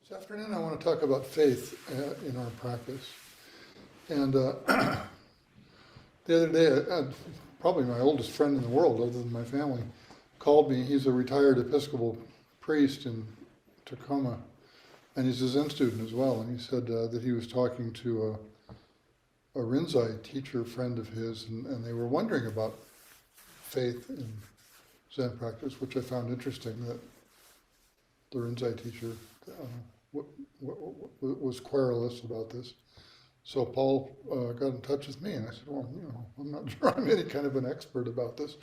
This afternoon I want to talk about faith in our practice. And the other day, probably my oldest friend in the world, other than my family, called me. He's a retired Episcopal priest in Tacoma, and he's a Zen student as well. And he said that he was talking to a Rinzai teacher friend of his, and they were wondering about faith in Zen practice, which I found interesting, that the Rinzai teacher was querulous about this. So Paul got in touch with me, and I said, well, I'm not sure I'm any kind of an expert about this,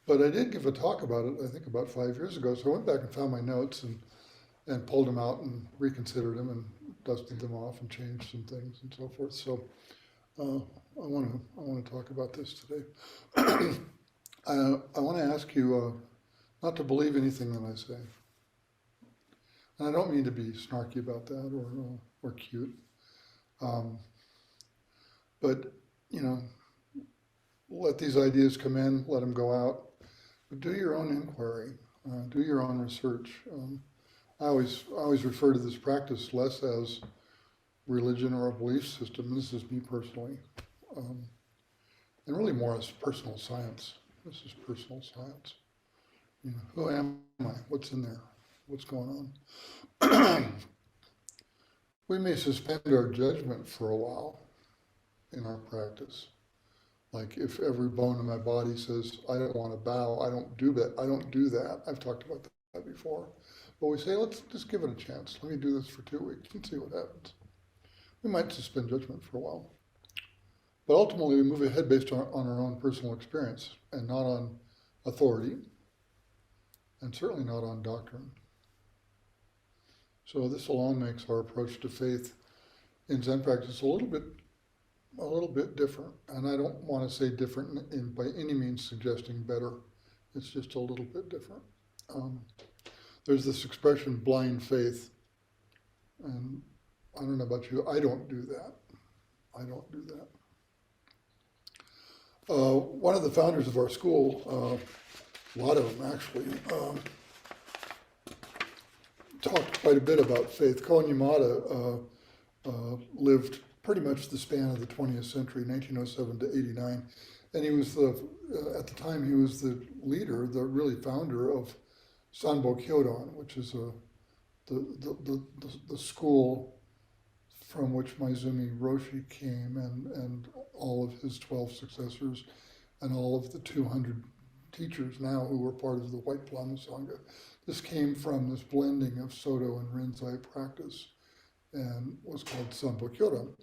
but I did give a talk about it, I think about 5 years ago. So I went back and found my notes and pulled them out and reconsidered them and dusted them off and changed some things and so forth. So I want to talk about this today. I want to ask you not to believe anything that I say. And I don't mean to be snarky about that or cute. But, let these ideas come in, let them go out. But do your own inquiry, do your own research. I always refer to this practice less as religion or a belief system. This is me personally. And really more as personal science. This is personal science. Who am I? What's in there? What's going on? We may suspend our judgment for a while in our practice. Like if every bone in my body says, I don't want to bow, I don't do that. I've talked about that before. But we say, let's just give it a chance. Let me do this for 2 weeks and see what happens. We might suspend judgment for a while. But ultimately, we move ahead based on our own personal experience and not on authority, and certainly not on doctrine. So this alone makes our approach to faith in Zen practice a little bit different. And I don't want to say different in by any means suggesting better. It's just a little bit different. There's this expression, blind faith. And I don't know about you, I don't do that. I don't do that. One of the founders of our school, a lot of them actually, talked quite a bit about faith. Koen Yamada lived pretty much the span of the 20th century, 1907 to 89, and he was at the time he was the leader, the really founder of Sanbo Kyodan, which is the school from which Maizumi Roshi came, and all of his 12 successors, and all of the 200 teachers now who were part of the White Plum Sangha. This came from this blending of Soto and Rinzai practice and was called Sanbo Kyodan.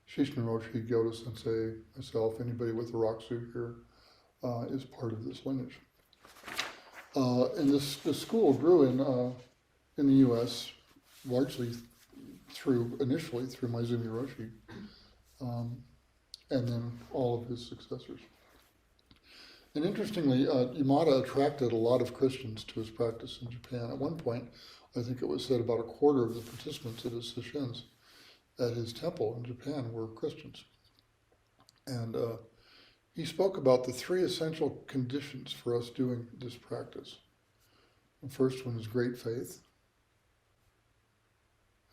Shishin Roshi, Gyoto Sensei, myself, anybody with a Rakusu here is part of this lineage. And this school grew in the U.S. largely initially through Maizumi Roshi, and then all of his successors. And interestingly, Yamada attracted a lot of Christians to his practice in Japan. At one point, I think it was said about a quarter of the participants at his sessions at his temple in Japan were Christians. And he spoke about the 3 essential conditions for us doing this practice. The first one is great faith.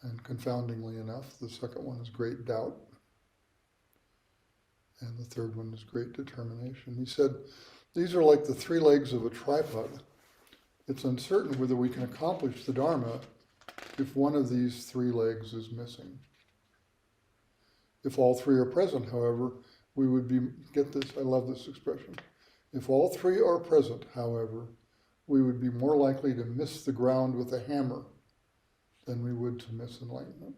And confoundingly enough, the second one is great doubt. And the third one is great determination. He said, these are like the 3 legs of a tripod. It's uncertain whether we can accomplish the Dharma if one of these 3 legs is missing. If all 3 are present, however, we would be, get this, I love this expression. If all 3 are present, however, we would be more likely to miss the ground with a hammer than we would to miss enlightenment.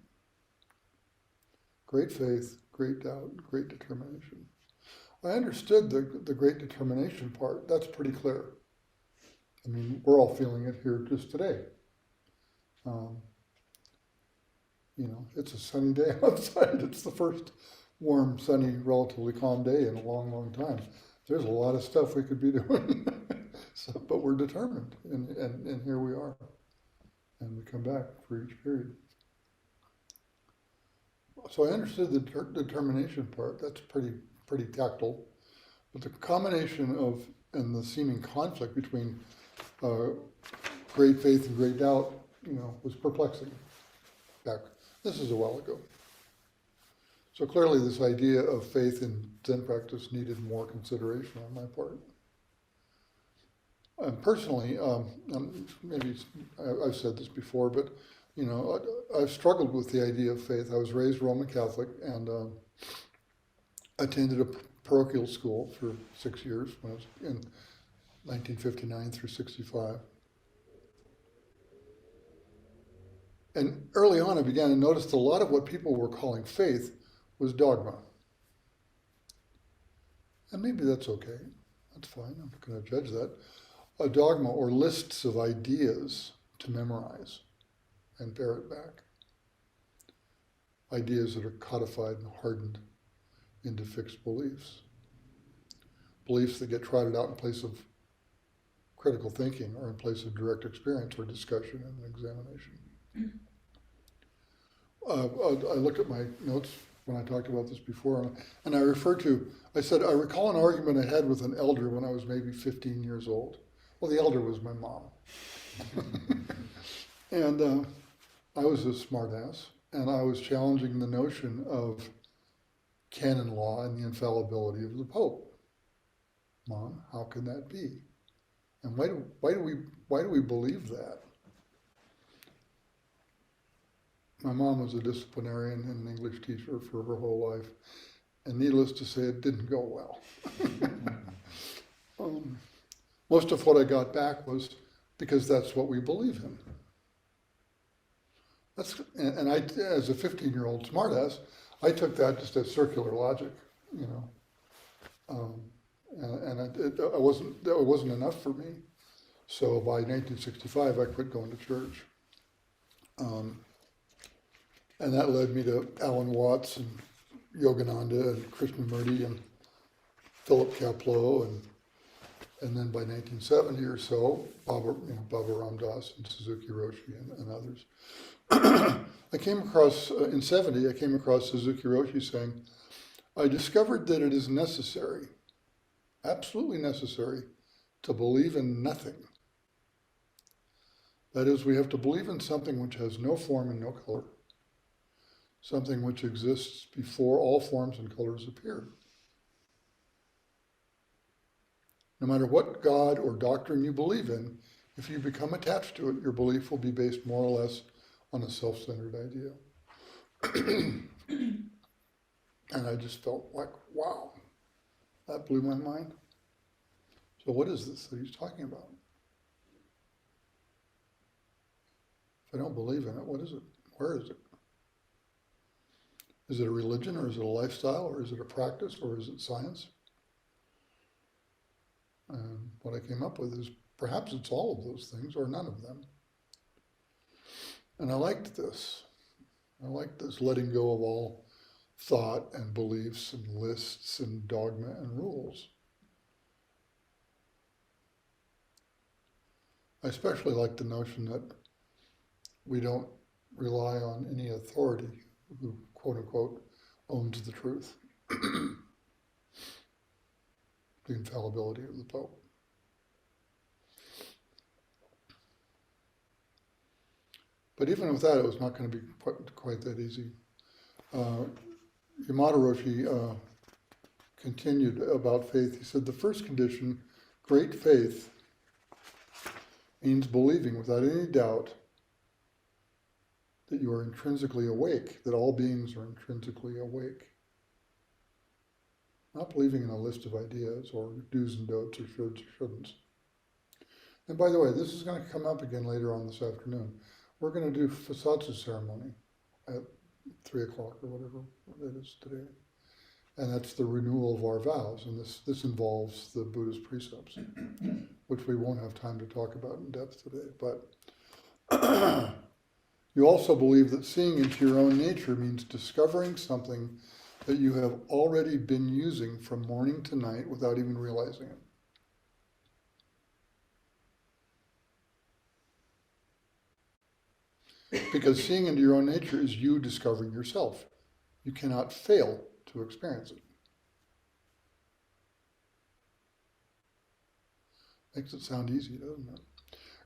Great faith, great doubt, great determination. I understood the great determination part. That's pretty clear. I mean, we're all feeling it here just today. It's a sunny day outside. It's the first warm, sunny, relatively calm day in a long, long time. There's a lot of stuff we could be doing, but we're determined, and here we are. And we come back for each period. So I understood the determination part. That's pretty tactile. But the combination and the seeming conflict between great faith and great doubt was perplexing back. This is a while ago. So clearly this idea of faith in Zen practice needed more consideration on my part. Personally, maybe I've said this before, but I've struggled with the idea of faith. I was raised Roman Catholic and attended a parochial school for 6 years when I was in 1959 through 65. And early on I began to notice that a lot of what people were calling faith was dogma. And maybe that's okay. That's fine. I'm not going to judge that. A dogma or lists of ideas to memorize and bear it back. Ideas that are codified and hardened into fixed beliefs. Beliefs that get trotted out in place of critical thinking or in place of direct experience or discussion and examination. I looked at my notes when I talked about this before, and I said, I recall an argument I had with an elder when I was maybe 15 years old. Well, the elder was my mom. And I was a smartass, and I was challenging the notion of canon law and the infallibility of the Pope. Mom, how can that be? And why do we believe that? My mom was a disciplinarian and an English teacher for her whole life, and needless to say, it didn't go well. Most of what I got back was because that's what we believe in. And I, as a 15-year-old smartass, I took that just as circular logic, that wasn't enough for me. So by 1965, I quit going to church. And that led me to Alan Watts and Yogananda and Krishnamurti and Philip Kapleau, and then by 1970 or so, Baba Ram Dass and Suzuki Roshi and others. I came across, in 70, I came across Suzuki Roshi saying, I discovered that it is necessary, absolutely necessary, to believe in nothing. That is, we have to believe in something which has no form and no color, something which exists before all forms and colors appear. No matter what God or doctrine you believe in, if you become attached to it, your belief will be based more or less on a self-centered idea. And I just felt like, wow, that blew my mind. So what is this that he's talking about? If I don't believe in it, what is it? Where is it? Is it a religion, or is it a lifestyle, or is it a practice, or is it science? And what I came up with is perhaps it's all of those things or none of them. And I liked this. I liked this letting go of all thought and beliefs and lists and dogma and rules. I especially like the notion that we don't rely on any authority who, quote unquote, owns the truth. The infallibility of the Pope. But even with that, it was not going to be quite that easy. Yamada Roshi continued about faith. He said, the first condition, great faith, means believing without any doubt that you are intrinsically awake, that all beings are intrinsically awake. Not believing in a list of ideas or do's and don'ts or shoulds or shouldn'ts. And by the way, this is going to come up again later on this afternoon. We're going to do Fasatsu ceremony at 3 o'clock or whatever it is today. And that's the renewal of our vows. And this involves the Buddhist precepts, which we won't have time to talk about in depth today. But you also believe that seeing into your own nature means discovering something that you have already been using from morning to night without even realizing it. Because seeing into your own nature is you discovering yourself. You cannot fail to experience it. Makes it sound easy, doesn't it?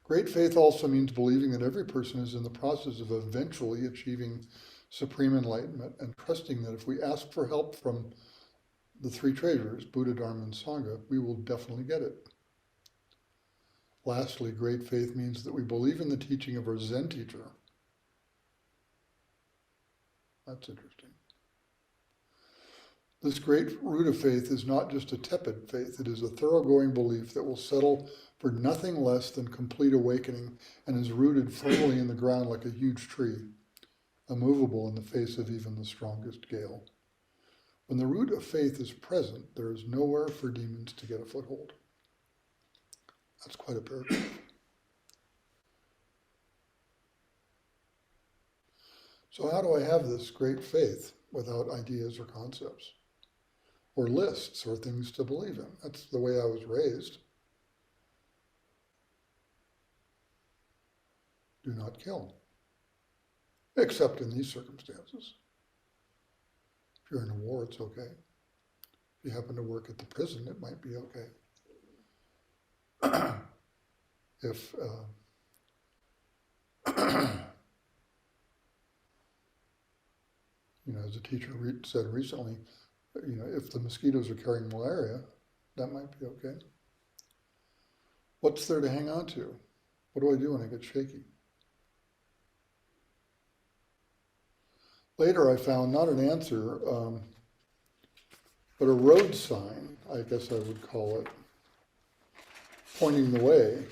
Great faith also means believing that every person is in the process of eventually achieving supreme enlightenment, and trusting that if we ask for help from the three treasures, Buddha, Dharma, and Sangha, we will definitely get it. Lastly, great faith means that we believe in the teaching of our Zen teacher. That's interesting. This great root of faith is not just a tepid faith, it is a thoroughgoing belief that will settle for nothing less than complete awakening and is rooted firmly in the ground like a huge tree, immovable in the face of even the strongest gale. When the root of faith is present, there is nowhere for demons to get a foothold. That's quite a paragraph. So how do I have this great faith without ideas or concepts, or lists or things to believe in? That's the way I was raised. Do not kill, except in these circumstances. If you're in a war, it's okay. If you happen to work at the prison, it might be okay. If as a teacher said recently, if the mosquitoes are carrying malaria, that might be okay. What's there to hang on to? What do I do when I get shaky? Later I found not an answer, but a road sign, I guess I would call it, pointing the way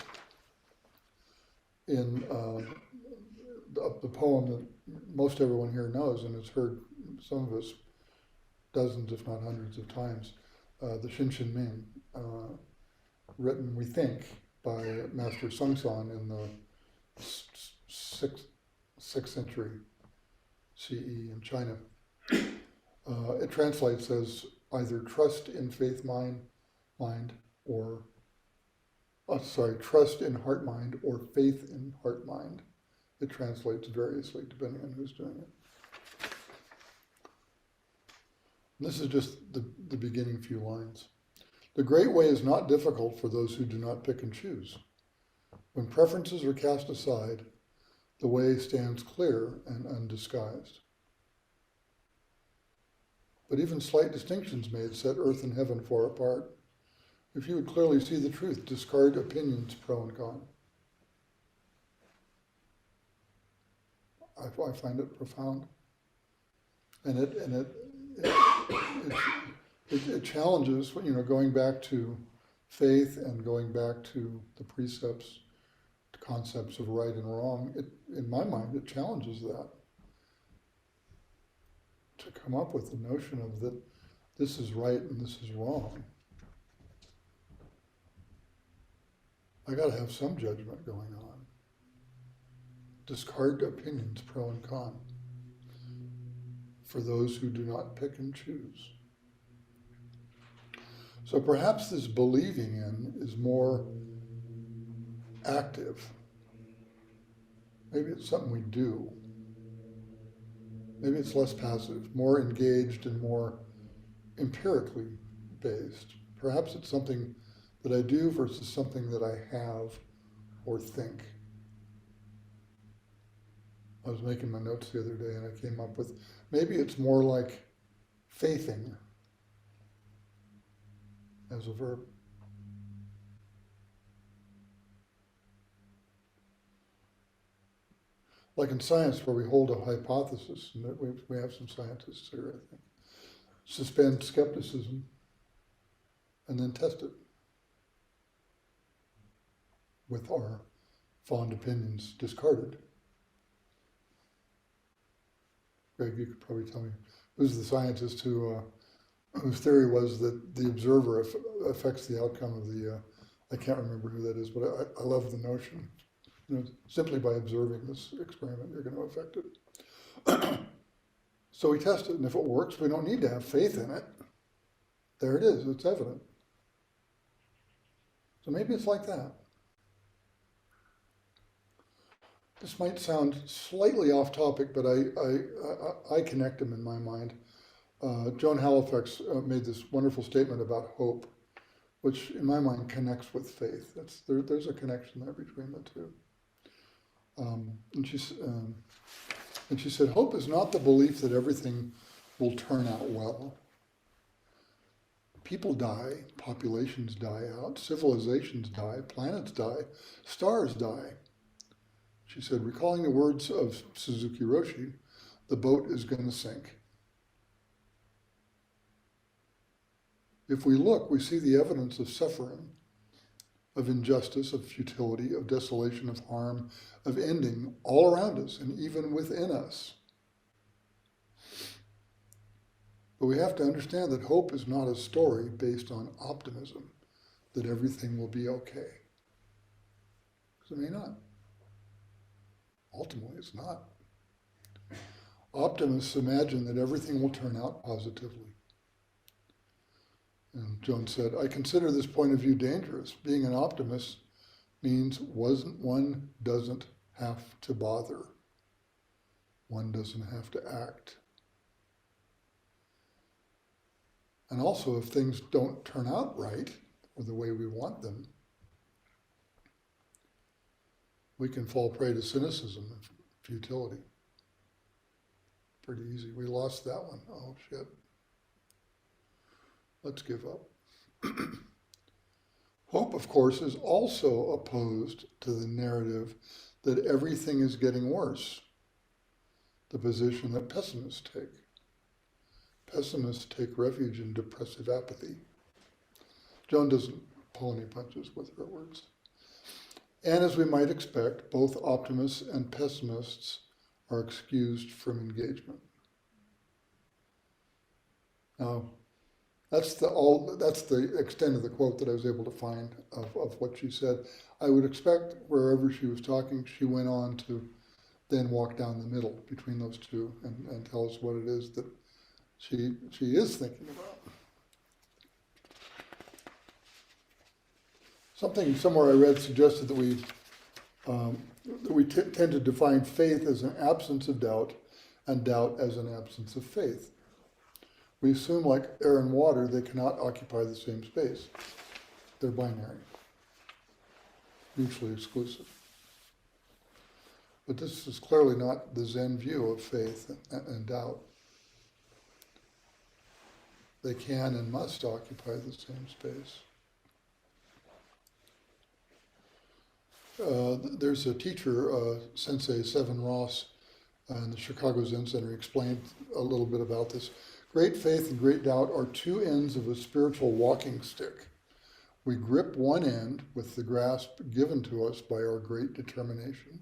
in the poem that most everyone here knows and has heard, some of us dozens if not hundreds of times, the Shin Ming, written, we think, by Master Sungsan in the 6th century CE in China. It translates as either trust in faith mind, or trust in heart mind or faith in heart mind. It translates variously depending on who's doing it. And this is just the beginning few lines. The great way is not difficult for those who do not pick and choose. When preferences are cast aside, the way stands clear and undisguised. But even slight distinctions made set earth and heaven far apart. If you would clearly see the truth, discard opinions pro and con. I find it profound, and it challenges, going back to faith and going back to the precepts, to concepts of right and wrong. In my mind, it challenges that, to come up with the notion of that this is right and this is wrong. I got to have some judgment going on. Discard opinions, pro and con, for those who do not pick and choose. So perhaps this believing in is more active. Maybe it's something we do. Maybe it's less passive, more engaged and more empirically based. Perhaps it's something that I do versus something that I have or think. I was making my notes the other day and I came up with, maybe it's more like faithing as a verb. Like in science, where we hold a hypothesis, and we have some scientists here, I think, suspend skepticism and then test it with our fond opinions discarded. Greg, you could probably tell me, who's the scientist whose theory was that the observer affects the outcome of the, I can't remember who that is, but I love the notion. Simply by observing this experiment, you're going to affect it. So we test it, and if it works, we don't need to have faith in it. There it is, it's evident. So maybe it's like that. This might sound slightly off topic, but I connect them in my mind. Joan Halifax made this wonderful statement about hope which in my mind connects with faith. There's a connection there between the two. And she said, hope is not the belief that everything will turn out well. People die, populations die out, civilizations die, planets die, stars die. She said, recalling the words of Suzuki Roshi, the boat is going to sink. If we look, we see the evidence of suffering, of injustice, of futility, of desolation, of harm, of ending all around us and even within us. But we have to understand that hope is not a story based on optimism, that everything will be okay. Because it may not. Ultimately, it's not. Optimists imagine that everything will turn out positively. And Joan said, I consider this point of view dangerous. Being an optimist means one doesn't have to bother. One doesn't have to act. And also, if things don't turn out right, or the way we want them, we can fall prey to cynicism and futility. Pretty easy. We lost that one. Oh, shit. Let's give up. Hope, of course, is also opposed to the narrative that everything is getting worse, the position that pessimists take. Pessimists take refuge in depressive apathy. Joan doesn't pull any punches with her words. And as we might expect, both optimists and pessimists are excused from engagement. Now, that's the extent of the quote that I was able to find of what she said. I would expect wherever she was talking, she went on to then walk down the middle between those two and tell us what it is that she is thinking about. Something somewhere I read suggested that we tend to define faith as an absence of doubt and doubt as an absence of faith. We assume, like air and water, they cannot occupy the same space. They're binary, mutually exclusive. But this is clearly not the Zen view of faith and doubt. They can and must occupy the same space. There's a teacher, Sensei Seven Ross, in the Chicago Zen Center, explained a little bit about this. Great faith and great doubt are two ends of a spiritual walking stick. We grip one end with the grasp given to us by our great determination.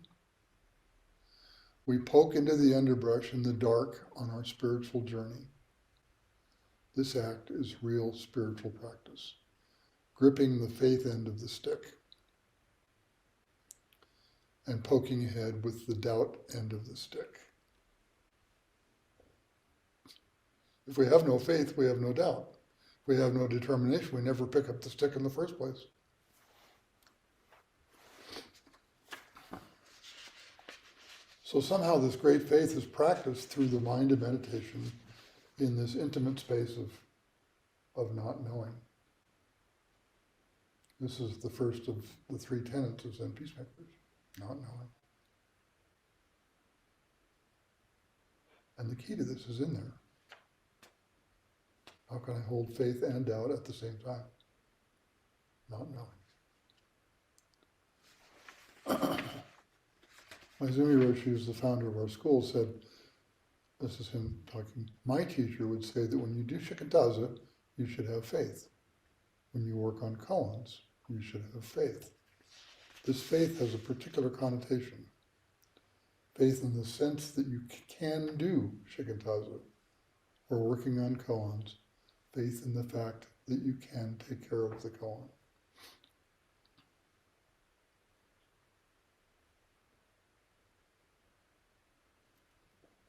We poke into the underbrush in the dark on our spiritual journey. This act is real spiritual practice, gripping the faith end of the stick and poking ahead with the doubt end of the stick. If we have no faith, we have no doubt. If we have no determination, we never pick up the stick in the first place. So somehow this great faith is practiced through the mind of meditation in this intimate space of not knowing. This is the first of the three tenets of Zen Peacemakers, not knowing. And the key to this is in there. How can I hold faith and doubt at the same time? Not knowing. Maizumi Roshi, who's the founder of our school, said, this is him talking, my teacher would say that when you do shikantaza, you should have faith. When you work on koans, you should have faith. This faith has a particular connotation. Faith in the sense that you can do shikantaza or working on koans. Faith in the fact that you can take care of the koan.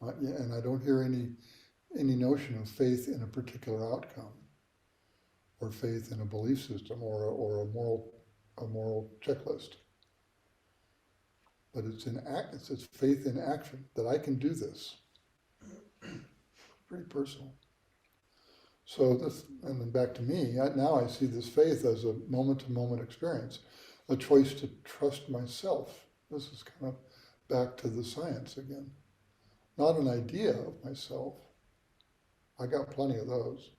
And I don't hear any notion of faith in a particular outcome, or faith in a belief system, or a moral checklist. But it's faith in action, that I can do this. Pretty personal. So this, and then back to me, now I see this faith as a moment-to-moment experience, a choice to trust myself. This is kind of back to the science again. Not an idea of myself. I got plenty of those.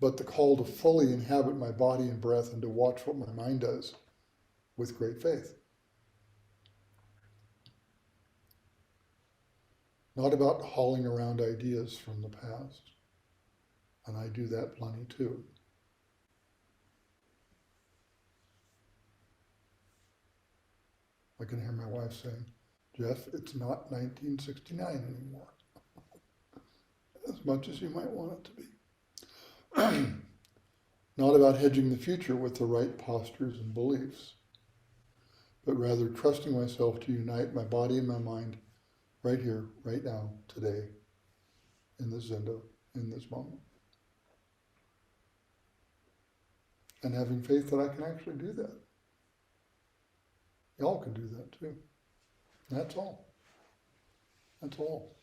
But the call to fully inhabit my body and breath and to watch what my mind does with great faith. Not about hauling around ideas from the past. And I do that plenty too. I can hear my wife saying, Geoff, it's not 1969 anymore, as much as you might want it to be. Not about hedging the future with the right postures and beliefs, but rather trusting myself to unite my body and my mind right here, right now, today, in this zendo, in this moment. And having faith that I can actually do that. Y'all can do that too. That's all. That's all.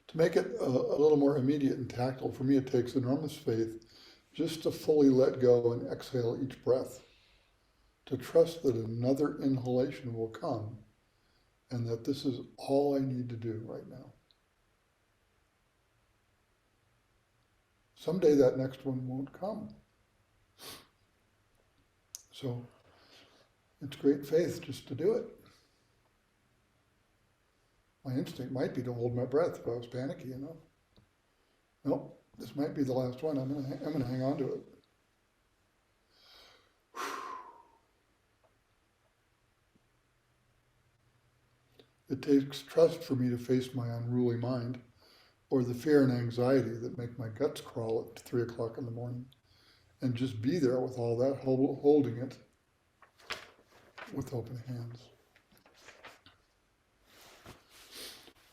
To make it a little more immediate and tactile, for me it takes enormous faith just to fully let go and exhale each breath. To trust that another inhalation will come and that this is all I need to do right now. Someday that next one won't come. So it's great faith just to do it. My instinct might be to hold my breath if I was panicky enough. Nope, this might be the last one. I'm gonna hang on to it. It takes trust for me to face my unruly mind, or the fear and anxiety that make my guts crawl at 3 o'clock in the morning, and just be there with all that, holding it with open hands.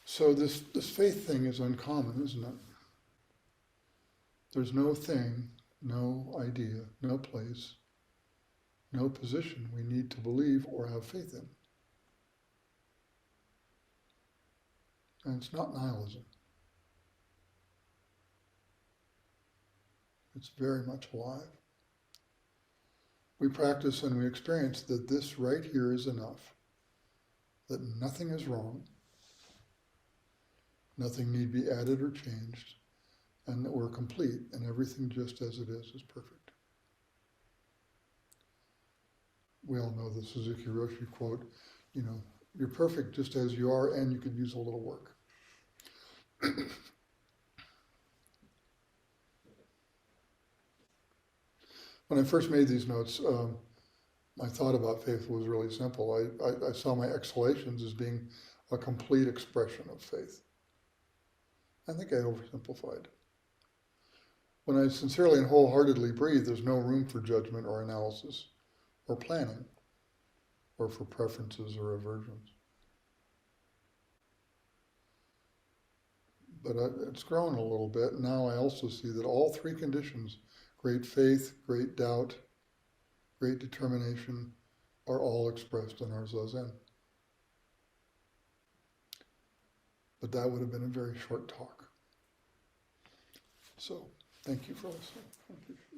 So this faith thing is uncommon, isn't it? There's no thing, no idea, no place, no position we need to believe or have faith in. And it's not nihilism. It's very much alive. We practice and we experience that this right here is enough, that nothing is wrong, nothing need be added or changed, and that we're complete and everything just as it is perfect. We all know the Suzuki Roshi quote, you're perfect just as you are and you could use a little work. When I first made these notes, my thought about faith was really simple. I saw my exhalations as being a complete expression of faith. I think I oversimplified. When I sincerely and wholeheartedly breathe, there's no room for judgment or analysis or planning or for preferences or aversions. But it's grown a little bit. Now I also see that all three conditions, great faith, great doubt, great determination, are all expressed in our Zazen. But that would have been a very short talk. So, thank you for listening. Thank you.